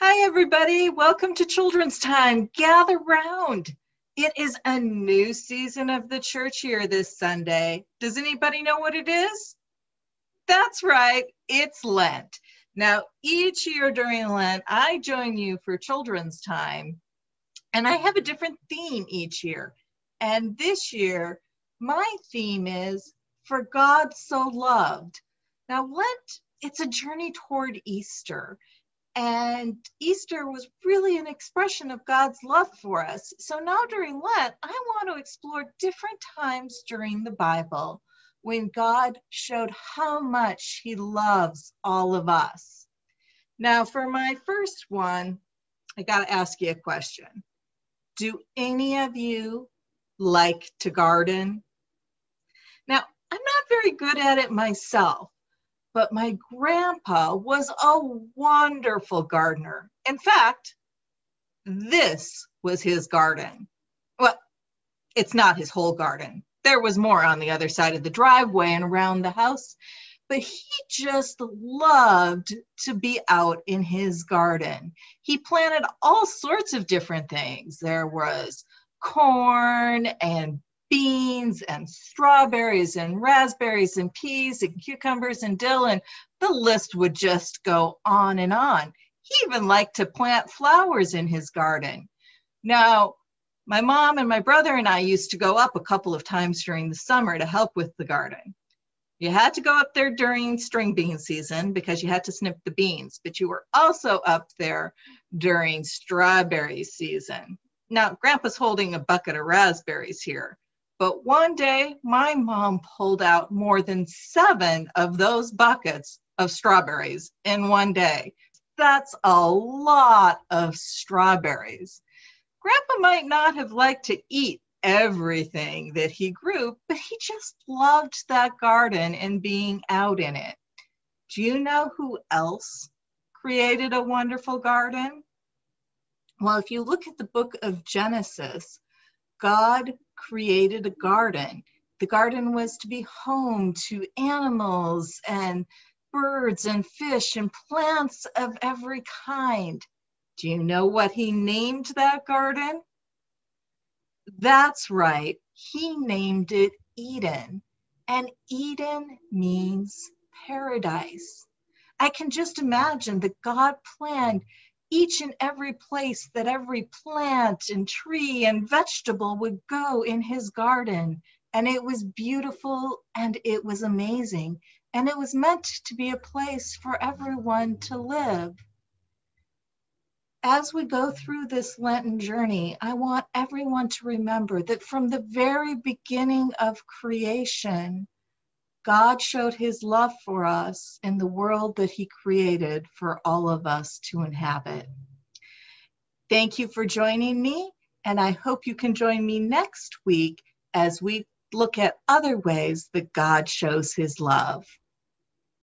Hi, everybody. Welcome to Children's Time. Gather round. It is a new season of the church year this Sunday. Does anybody know what it is? That's right. It's Lent. Now, each year during Lent, I join you for Children's Time, and I have a different theme each year. And this year, my theme is For God So Loved. Now, Lent, it's a journey toward Easter. And Easter was really an expression of God's love for us. So now during Lent, I want to explore different times during the Bible when God showed how much he loves all of us. Now, for my first one, I got to ask you a question. Do any of you like to garden? Now, I'm not very good at it myself, but my grandpa was a wonderful gardener. In fact, this was his garden. Well, it's not his whole garden. There was more on the other side of the driveway and around the house, but he just loved to be out in his garden. He planted all sorts of different things. There was corn and beans and strawberries and raspberries and peas and cucumbers and dill, and the list would just go on and on. He even liked to plant flowers in his garden. Now, my mom and my brother and I used to go up a couple of times during the summer to help with the garden. You had to go up there during string bean season because you had to snip the beans, but you were also up there during strawberry season. Now, Grandpa's holding a bucket of raspberries here. But one day, my mom pulled out more than 7 of those buckets of strawberries in one day. That's a lot of strawberries. Grandpa might not have liked to eat everything that he grew, but he just loved that garden and being out in it. Do you know who else created a wonderful garden? Well, if you look at the book of Genesis, God created a garden. The garden was to be home to animals and birds and fish and plants of every kind. Do you know what he named that garden? That's right. He named it Eden. And Eden means paradise. I can just imagine that God planned each and every place that every plant and tree and vegetable would go in his garden. And it was beautiful and it was amazing. And it was meant to be a place for everyone to live. As we go through this Lenten journey, I want everyone to remember that from the very beginning of creation, God showed his love for us in the world that he created for all of us to inhabit. Thank you for joining me, and I hope you can join me next week as we look at other ways that God shows his love.